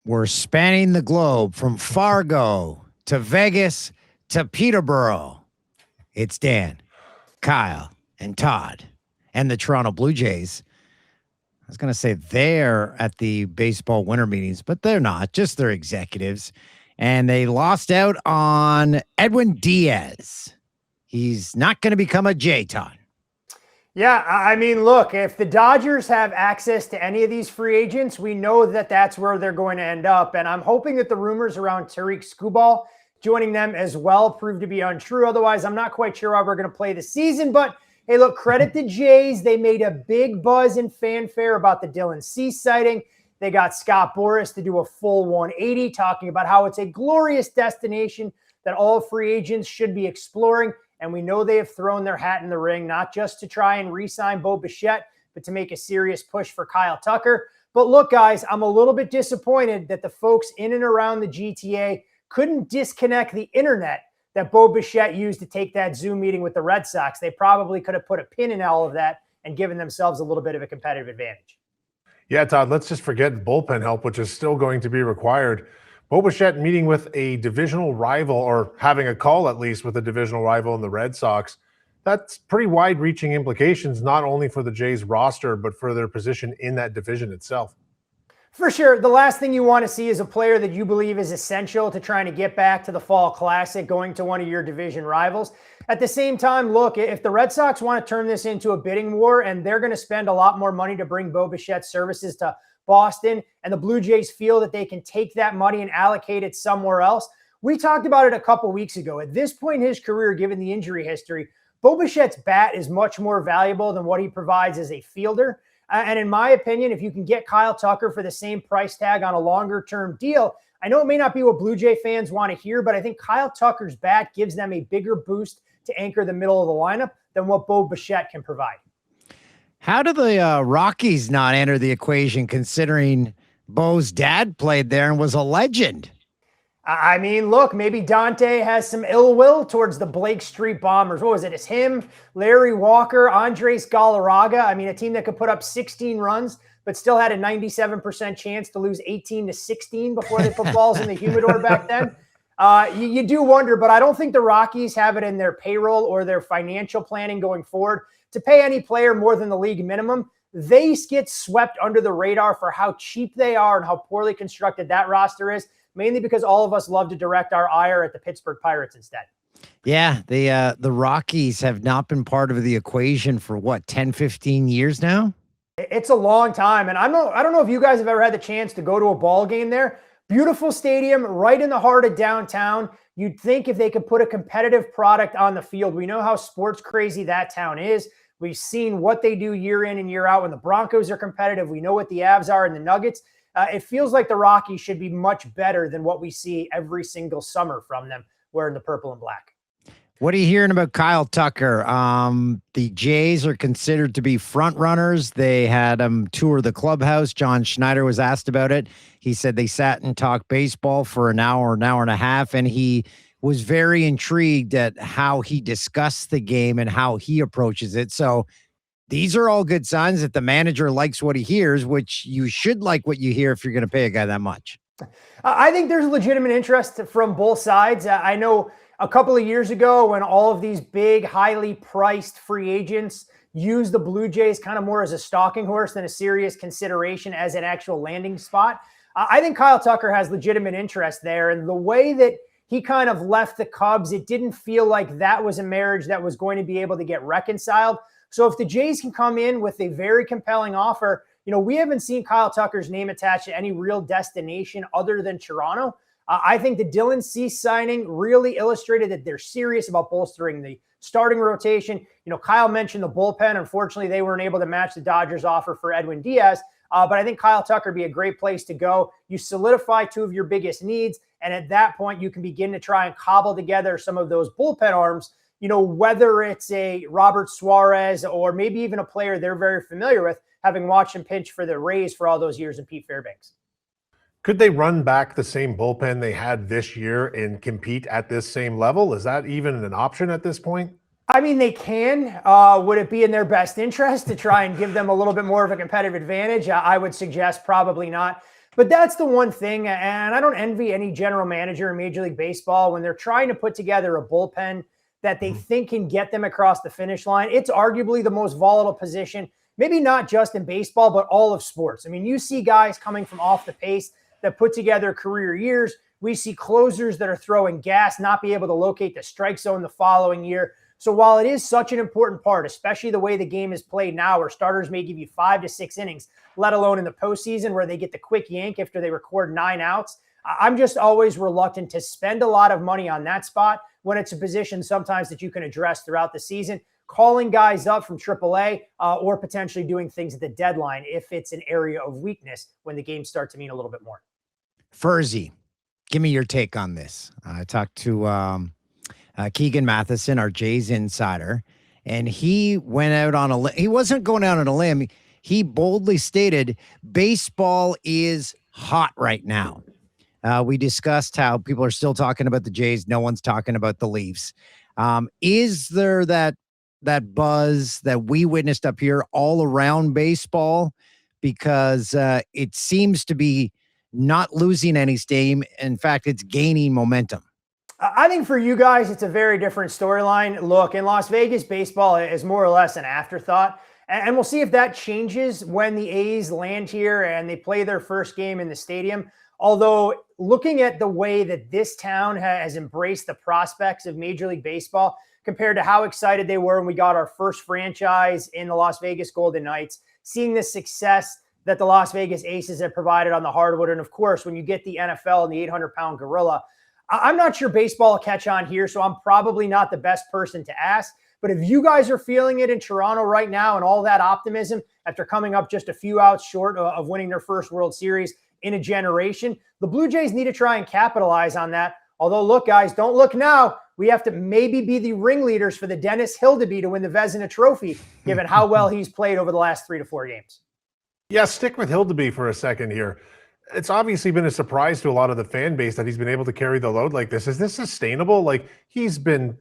We're spanning the globe from Fargo to Vegas to Peterborough. It's Dan, Kyle, and Todd, and the Toronto Blue Jays. I was going to say they're at the baseball winter meetings, but they're not, just their executives. And they lost out on Edwin Diaz. He's not going to become a Jay, Todd. Yeah, I mean, look, if the Dodgers have access to any of these free agents, we know that that's where they're going to end up. And I'm hoping that the rumors around Tariq Skubal joining them as well prove to be untrue. Otherwise, I'm not quite sure how we're going to play the season. But hey, look, credit the Jays. They made a big buzz and fanfare about the Dylan Cease sighting. They got Scott Boras to do a full 180, talking about how it's a glorious destination that all free agents should be exploring. And we know they have thrown their hat in the ring, not just to try and re-sign Bo Bichette, but to make a serious push for Kyle Tucker. But look, guys, I'm a little bit disappointed that the folks in and around the GTA couldn't disconnect the internet that Bo Bichette used to take that Zoom meeting with the Red Sox. They probably could have put a pin in all of that and given themselves a little bit of a competitive advantage. Yeah, Todd, let's just forget bullpen help, which is still going to be required. Bo Bichette meeting with a divisional rival, or having a call at least with a divisional rival in the Red Sox. That's pretty wide-reaching implications, not only for the Jays roster, but for their position in that division itself. For sure. The last thing you want to see is a player that you believe is essential to trying to get back to the Fall Classic, going to one of your division rivals. At the same time, look, if the Red Sox want to turn this into a bidding war and they're going to spend a lot more money to bring Bo Bichette's services to Boston, and the Blue Jays feel that they can take that money and allocate it somewhere else. We talked about it a couple weeks ago. At this point in his career, given the injury history, Bo Bichette's bat is much more valuable than what he provides as a fielder. And in my opinion, if you can get Kyle Tucker for the same price tag on a longer-term deal, I know it may not be what Blue Jay fans want to hear, but I think Kyle Tucker's bat gives them a bigger boost to anchor the middle of the lineup than what Bo Bichette can provide. How do the Rockies not enter the equation, considering Bo's dad played there and was a legend? I mean, look, maybe Dante has some ill will towards the Blake Street Bombers. What was it? It's him, Larry Walker, Andres Galarraga. I mean, a team that could put up 16 runs, but still had a 97% chance to lose 18-16 before they put balls in the humidor back then. You do wonder, but I don't think the Rockies have it in their payroll or their financial planning going forward to pay any player more than the league minimum. They get swept under the radar for how cheap they are and how poorly constructed that roster is, mainly because all of us love to direct our ire at the Pittsburgh Pirates instead. Yeah, the Rockies have not been part of the equation for what, 10, 15 years now? It's a long time. And I don't know if you guys have ever had the chance to go to a ball game there. Beautiful stadium right in the heart of downtown. You'd think if they could put a competitive product on the field. We know how sports crazy that town is. We've seen what they do year in and year out when the Broncos are competitive. We know what the Avs are and the Nuggets. It feels like the Rockies should be much better than what we see every single summer from them wearing the purple and black. What are you hearing about Kyle Tucker? The Jays are considered to be front runners. They had him tour the clubhouse. John Schneider was asked about it. He said they sat and talked baseball for an hour and a half, and he was very intrigued at how he discussed the game and how he approaches it. So these are all good signs that the manager likes what he hears, which you should like what you hear if you're going to pay a guy that much. I think there's legitimate interest from both sides. I know a couple of years ago when all of these big, highly priced free agents used the Blue Jays kind of more as a stalking horse than a serious consideration as an actual landing spot. I think Kyle Tucker has legitimate interest there. And the way that he kind of left the Cubs, it didn't feel like that was a marriage that was going to be able to get reconciled. So if the Jays can come in with a very compelling offer, you know, we haven't seen Kyle Tucker's name attached to any real destination other than Toronto. I think the Dylan Cease signing really illustrated that they're serious about bolstering the starting rotation. You know, Kyle mentioned the bullpen. Unfortunately, they weren't able to match the Dodgers' offer for Edwin Diaz. But I think Kyle Tucker would be a great place to go. You solidify two of your biggest needs, and at that point, you can begin to try and cobble together some of those bullpen arms, you know, whether it's a Robert Suarez or maybe even a player they're very familiar with, having watched him pitch for the Rays for all those years in Pete Fairbanks. Could they run back the same bullpen they had this year and compete at this same level? Is that even an option at this point? I mean, they can. Would it be in their best interest to try and give them a little bit more of a competitive advantage? I would suggest probably not. But that's the one thing, and I don't envy any general manager in Major League Baseball when they're trying to put together a bullpen that they think can get them across the finish line. It's arguably the most volatile position, maybe not just in baseball, but all of sports. I mean, you see guys coming from off the pace that put together career years. We see closers that are throwing gas, not be able to locate the strike zone the following year. So while it is such an important part, especially the way the game is played now, where starters may give you 5 to 6 innings, let alone in the postseason where they get the quick yank after they record 9 outs, I'm just always reluctant to spend a lot of money on that spot when it's a position sometimes that you can address throughout the season, calling guys up from AAA or potentially doing things at the deadline if it's an area of weakness when the games start to mean a little bit more. Furzy, give me your take on this. I talked to Keegan Matheson, our Jays insider, and he went out on a limb. He wasn't going out on a limb. He boldly stated baseball is hot right now. We discussed how people are still talking about the Jays. No one's talking about the Leafs. Is there that buzz that we witnessed up here all around baseball? Because it seems to be not losing any steam. In fact, it's gaining momentum. I think for you guys, it's a very different storyline. Look, in Las Vegas, baseball is more or less an afterthought. And we'll see if that changes when the A's land here and they play their first game in the stadium. Although looking at the way that this town has embraced the prospects of Major League Baseball compared to how excited they were when we got our first franchise in the Las Vegas Golden Knights, seeing the success that the Las Vegas Aces have provided on the hardwood. And of course, when you get the NFL and the 800-pound gorilla, I'm not sure baseball will catch on here, so I'm probably not the best person to ask. But if you guys are feeling it in Toronto right now and all that optimism after coming up just a few outs short of winning their first World Series in a generation, the Blue Jays need to try and capitalize on that. Although, look, guys, don't look now. We have to maybe be the ringleaders for the Dennis Hildeby to win the Vezina Trophy, given how well he's played over the last 3 to 4 games. Yeah, stick with Hildeby for a second here. It's obviously been a surprise to a lot of the fan base that he's been able to carry the load like this. Is this sustainable? Like, he's been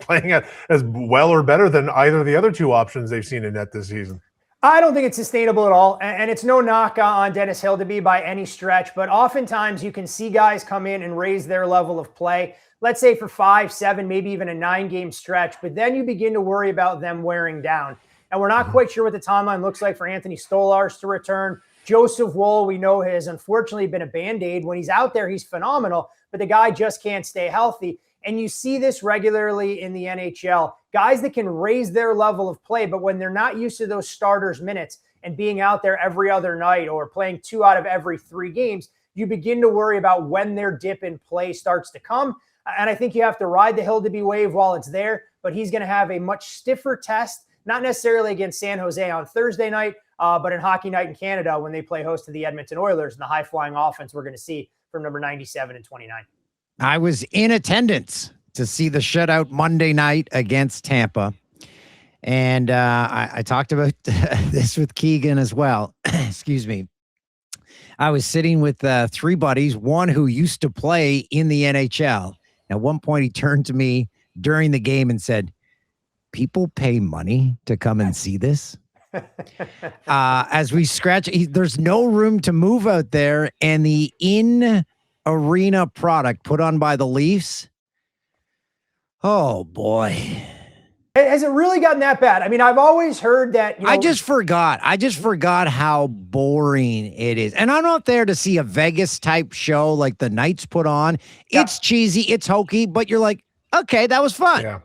playing as well or better than either of the other two options they've seen in net this season. I don't think it's sustainable at all. And it's no knock on Dennis Hildeby by any stretch, but oftentimes you can see guys come in and raise their level of play, let's say for 5, 7, maybe even a 9-game stretch, but then you begin to worry about them wearing down. And we're not quite sure what the timeline looks like for Anthony Stolarz to return. Joseph Woll, we know, has unfortunately been a Band-Aid. When he's out there, he's phenomenal, but the guy just can't stay healthy. And you see this regularly in the NHL. Guys that can raise their level of play, but when they're not used to those starters' minutes and being out there every other night or playing 2 out of every 3 games, you begin to worry about when their dip in play starts to come. And I think you have to ride the Hildeby wave while it's there, but he's going to have a much stiffer test, not necessarily against San Jose on Thursday night, but in Hockey Night in Canada when they play host to the Edmonton Oilers and the high-flying offense we're going to see from number 97 and 29. I was in attendance to see the shutout Monday night against Tampa. And I talked about this with Keegan as well. Excuse me. I was sitting with 3 buddies, one who used to play in the NHL. At one point, he turned to me during the game and said, "People pay money to come and see this?" As we scratch, there's no room to move out there. And the in-arena product put on by the Leafs, oh boy. Has it really gotten that bad? I mean, I've always heard that. I just forgot how boring it is. And I'm not there to see a Vegas type show like the Knights put on. It's cheesy, it's hokey, but you're like, okay, that was fun. Yeah.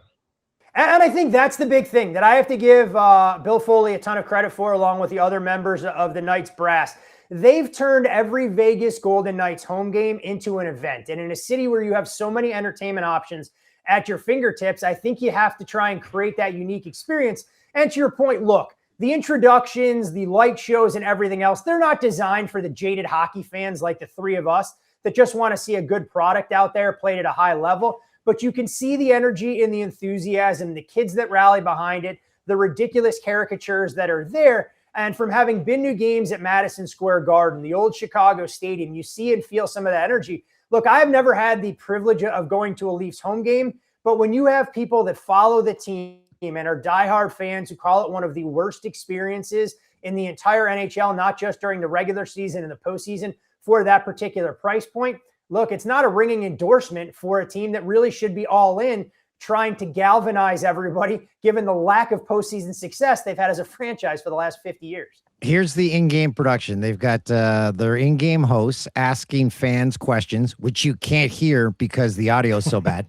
And I think that's the big thing that I have to give Bill Foley a ton of credit for, along with the other members of the Knights brass. They've turned every Vegas Golden Knights home game into an event. And in a city where you have so many entertainment options at your fingertips, I think you have to try and create that unique experience. And to your point, look, the introductions, the light shows, and everything else, they're not designed for the jaded hockey fans like the 3 of us that just want to see a good product out there played at a high level. But you can see the energy and the enthusiasm, the kids that rally behind it, the ridiculous caricatures that are there. And from having been to games at Madison Square Garden, the old Chicago Stadium, you see and feel some of that energy. Look, I have never had the privilege of going to a Leafs home game, but when you have people that follow the team and are diehard fans who call it one of the worst experiences in the entire NHL, not just during the regular season and the postseason for that particular price point. Look, it's not a ringing endorsement for a team that really should be all in, trying to galvanize everybody, given the lack of postseason success they've had as a franchise for the last 50 years. Here's the in-game production. They've got their in-game hosts asking fans questions, which you can't hear because the audio is so bad.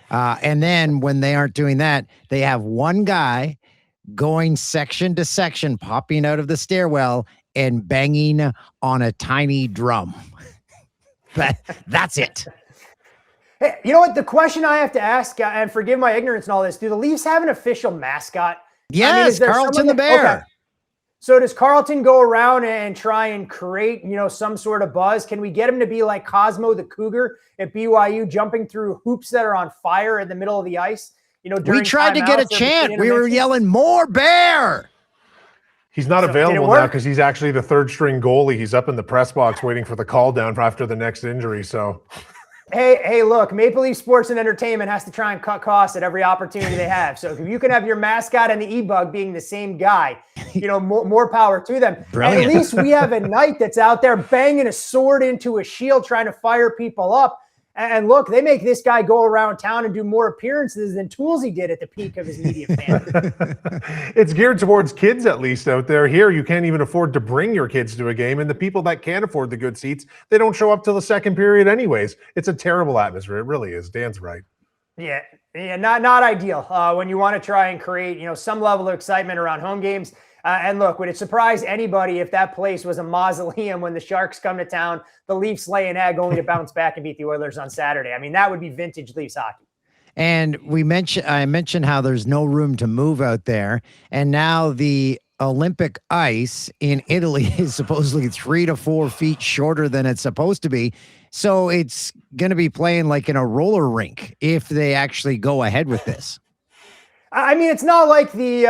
And then when they aren't doing that, they have one guy going section to section, popping out of the stairwell and banging on a tiny drum. That's it. Hey, you know what? The question I have to ask, and forgive my ignorance in all this, do the Leafs have an official mascot? Yes, Carlton the Bear. Okay. So does Carlton go around and try and create, some sort of buzz? Can we get him to be like Cosmo the Cougar at BYU, jumping through hoops that are on fire in the middle of the ice? We tried to get a chant. We were yelling, "More Bear!" He's not available now because he's actually the third string goalie. He's up in the press box waiting for the call down after the next injury. So, hey, look, Maple Leaf Sports and Entertainment has to try and cut costs at every opportunity they have. So if you can have your mascot and the E-Bug being the same guy, more power to them. Brilliant. At least we have a knight that's out there banging a sword into a shield, trying to fire people up. And look, they make this guy go around town and do more appearances than Toolsy did at the peak of his media fandom. It's geared towards kids, at least out there. Here, you can't even afford to bring your kids to a game. And the people that can afford the good seats, they don't show up till the second period anyways. It's a terrible atmosphere. It really is. Dan's right. Yeah, not ideal when you want to try and create, some level of excitement around home games. And look, would it surprise anybody if that place was a mausoleum when the Sharks come to town, the Leafs lay an egg only to bounce back and beat the Oilers on Saturday? I mean, that would be vintage Leafs hockey. And I mentioned how there's no room to move out there. And now the Olympic ice in Italy is supposedly 3 to 4 feet shorter than it's supposed to be. So it's going to be playing like in a roller rink if they actually go ahead with this. I mean, it's not like the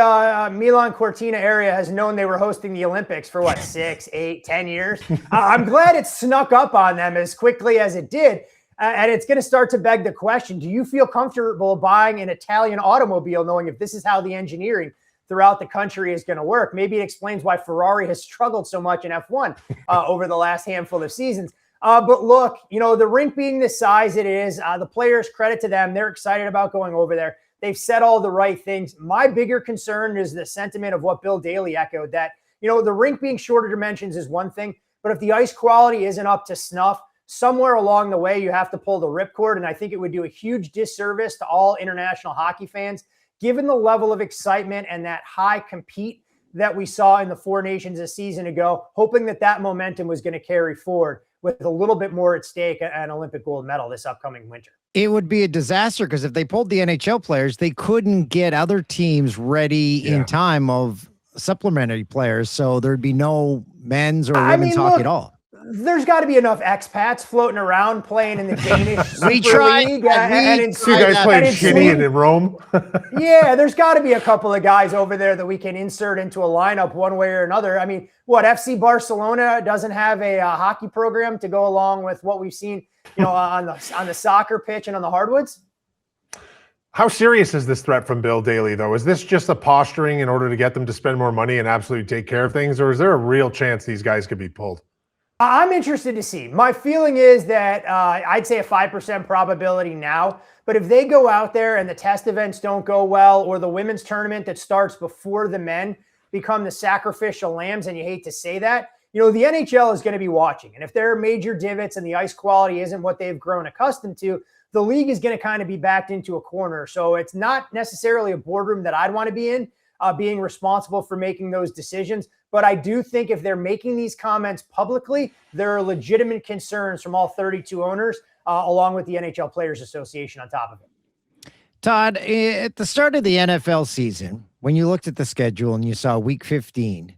Milan Cortina area has known they were hosting the Olympics for 6, 8, 10 years. I'm glad it snuck up on them as quickly as it did. And it's going to start to beg the question, do you feel comfortable buying an Italian automobile knowing if this is how the engineering throughout the country is going to work? Maybe it explains why Ferrari has struggled so much in F1 over the last handful of seasons. But look, the rink being the size it is, the players, credit to them. They're excited about going over there. They've said all the right things. My bigger concern is the sentiment of what Bill Daly echoed, that, the rink being shorter dimensions is one thing, but if the ice quality isn't up to snuff, somewhere along the way, you have to pull the ripcord. And I think it would do a huge disservice to all international hockey fans, given the level of excitement and that high compete that we saw in the Four Nations a season ago, hoping that momentum was going to carry forward with a little bit more at stake, an Olympic gold medal this upcoming winter. It would be a disaster because if they pulled the NHL players, they couldn't get other teams ready in time of supplementary players. So there'd be no men's or women's hockey at all. There's got to be enough expats floating around playing in the Danish Super We tried. League. And in you guys playing shinny in Rome. Yeah, there's got to be a couple of guys over there that we can insert into a lineup one way or another. I mean, FC Barcelona doesn't have a hockey program to go along with what we've seen, on the soccer pitch and on the hardwoods? How serious is this threat from Bill Daly, though? Is this just a posturing in order to get them to spend more money and absolutely take care of things, or is there a real chance these guys could be pulled? I'm interested to see. My feeling is that I'd say a 5% probability now. But if they go out there and the test events don't go well, or the women's tournament that starts before the men become the sacrificial lambs, and you hate to say that, the NHL is going to be watching. And if there are major divots and the ice quality isn't what they've grown accustomed to, the league is going to kind of be backed into a corner. So it's not necessarily a boardroom that I'd want to be in, being responsible for making those decisions. But I do think if they're making these comments publicly, there are legitimate concerns from all 32 owners, along with the NHL Players Association on top of it. Todd, at the start of the NFL season, when you looked at the schedule and you saw week 15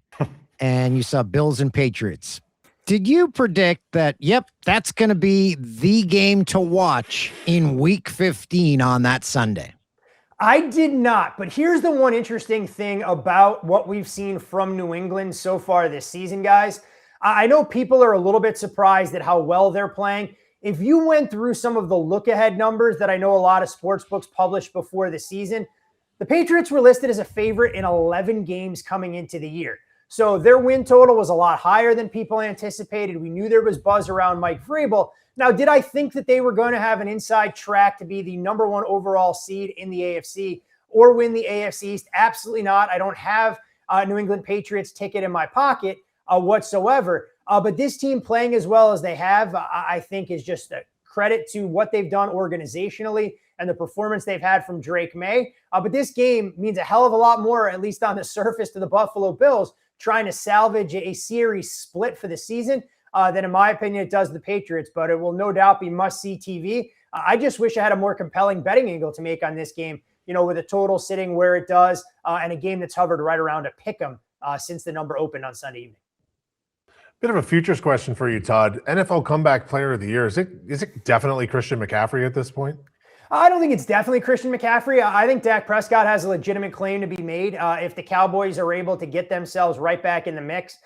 and you saw Bills and Patriots, did you predict that, that's going to be the game to watch in week 15 on that Sunday? I did not, but here's the one interesting thing about what we've seen from New England so far this season, guys. I know people are a little bit surprised at how well they're playing. If you went through some of the look-ahead numbers that I know a lot of sports books published before the season, The Patriots were listed as a favorite in 11 games coming into the year. So their win total was a lot higher than people anticipated. We knew there was buzz around Mike Vrabel. Now, did I think that they were going to have an inside track to be the number one overall seed in the AFC or win the AFC East? Absolutely not. I don't have a New England Patriots ticket in my pocket whatsoever. But this team playing as well as they have, I think is just a credit to what they've done organizationally and the performance they've had from Drake May. But this game means a hell of a lot more, at least on the surface, to the Buffalo Bills trying to salvage a series split for the season than, in my opinion, it does the Patriots. But it will no doubt be must-see TV. I just wish I had a more compelling betting angle to make on this game, with a total sitting where it does and a game that's hovered right around a pick 'em since the number opened on Sunday evening. Bit of a futures question for you, Todd. NFL Comeback Player of the Year. Is it definitely Christian McCaffrey at this point? I don't think it's definitely Christian McCaffrey. I think Dak Prescott has a legitimate claim to be made if the Cowboys are able to get themselves right back in the mix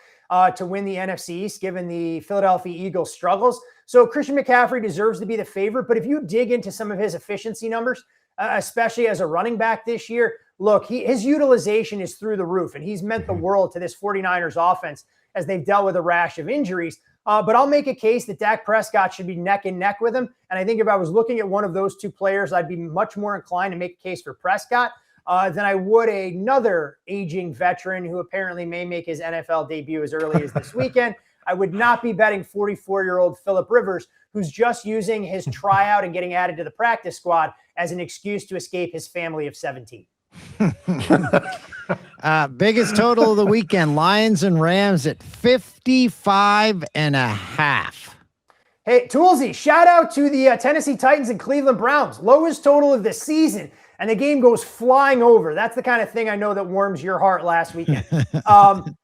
to win the NFC East, given the Philadelphia Eagles' struggles. So Christian McCaffrey deserves to be the favorite. But if you dig into some of his efficiency numbers, especially as a running back this year, look, his utilization is through the roof, and he's meant the world to this 49ers offense as they've dealt with a rash of injuries. But I'll make a case that Dak Prescott should be neck and neck with him. And I think if I was looking at one of those two players, I'd be much more inclined to make a case for Prescott than I would another aging veteran who apparently may make his NFL debut as early as this weekend. I would not be betting 44-year-old Phillip Rivers, who's just using his tryout and getting added to the practice squad as an excuse to escape his family of 17. Biggest total of the weekend, Lions and Rams at 55.5. Hey, Toolsy, shout out to the Tennessee Titans and Cleveland Browns. Lowest total of the season, and the game goes flying over. That's the kind of thing I know that warms your heart last weekend.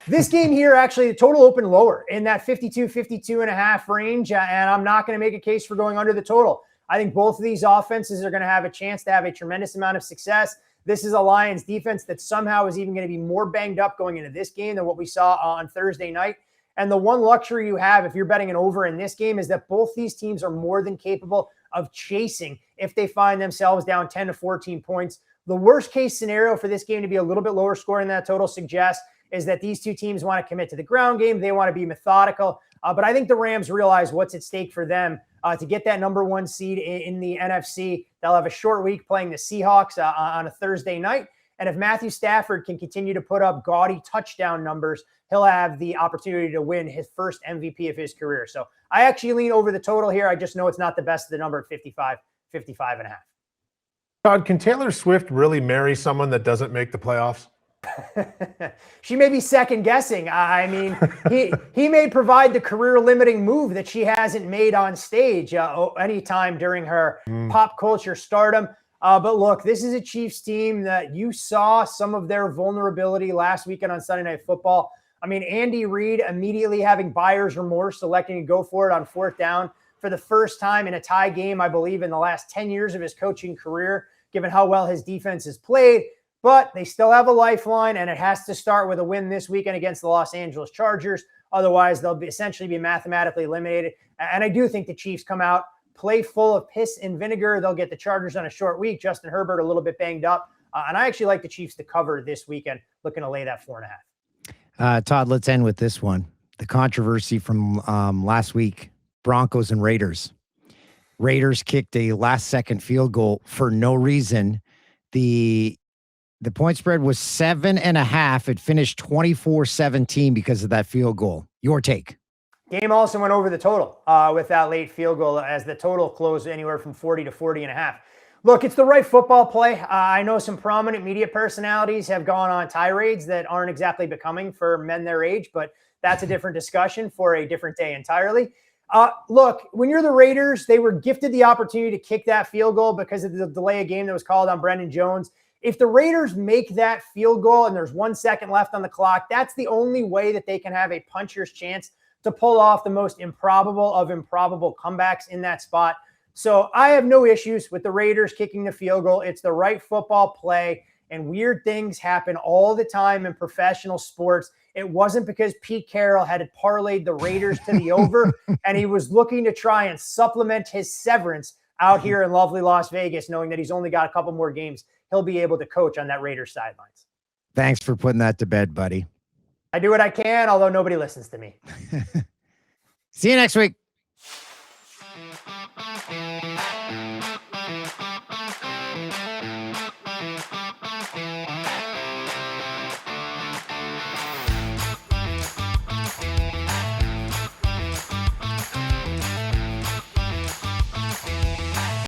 This game here, actually, the total opened lower in that 52.5 range, and I'm not going to make a case for going under the total. I think both of these offenses are going to have a chance to have a tremendous amount of success. This is a Lions defense that somehow is even going to be more banged up going into this game than what we saw on Thursday night. And the one luxury you have if you're betting an over in this game is that both these teams are more than capable of chasing if they find themselves down 10 to 14 points. The worst case scenario for this game to be a little bit lower scoring than that total suggests is that these two teams want to commit to the ground game. They want to be methodical. But I think the Rams realize what's at stake for them to get that number one seed in the NFC. They'll have a short week playing the Seahawks on a Thursday night. And if Matthew Stafford can continue to put up gaudy touchdown numbers, he'll have the opportunity to win his first MVP of his career. So I actually lean over the total here. I just know it's not the best of the number at 55.5. Todd, can Taylor Swift really marry someone that doesn't make the playoffs? She may be second guessing. I mean, he may provide the career limiting move that she hasn't made on stage anytime during her pop culture stardom. But look, this is a Chiefs team that you saw some of their vulnerability last weekend on Sunday Night Football. I mean, Andy Reid immediately having buyer's remorse, electing to go for it on fourth down for the first time in a tie game, I believe, in the last 10 years of his coaching career, given how well his defense has played. But they still have a lifeline, and it has to start with a win this weekend against the Los Angeles Chargers. Otherwise, they'll essentially be mathematically eliminated. And I do think the Chiefs come out, play full of piss and vinegar. They'll get the Chargers on a short week. Justin Herbert a little bit banged up. And I actually like the Chiefs to cover this weekend, looking to lay that 4.5. Todd, let's end with this one. The controversy from last week, Broncos and Raiders. Raiders kicked a last-second field goal for no reason. The point spread was 7.5. It finished 24-17 because of that field goal. Your take? Game also went over the total with that late field goal as the total closed anywhere from 40 to 40.5. Look, it's the right football play. I know some prominent media personalities have gone on tirades that aren't exactly becoming for men their age, but that's a different discussion for a different day entirely. Look, when you're the Raiders, they were gifted the opportunity to kick that field goal because of the delay of game that was called on Brendan Jones. If the Raiders make that field goal and there's 1 second left on the clock, that's the only way that they can have a puncher's chance to pull off the most improbable of improbable comebacks in that spot. So I have no issues with the Raiders kicking the field goal. It's the right football play, and weird things happen all the time in professional sports. It wasn't because Pete Carroll had parlayed the Raiders to the over, and he was looking to try and supplement his severance out here in lovely Las Vegas, knowing that he's only got a couple more games he'll be able to coach on that Raiders sidelines. Thanks for putting that to bed, buddy. I do what I can, although nobody listens to me. See you next week.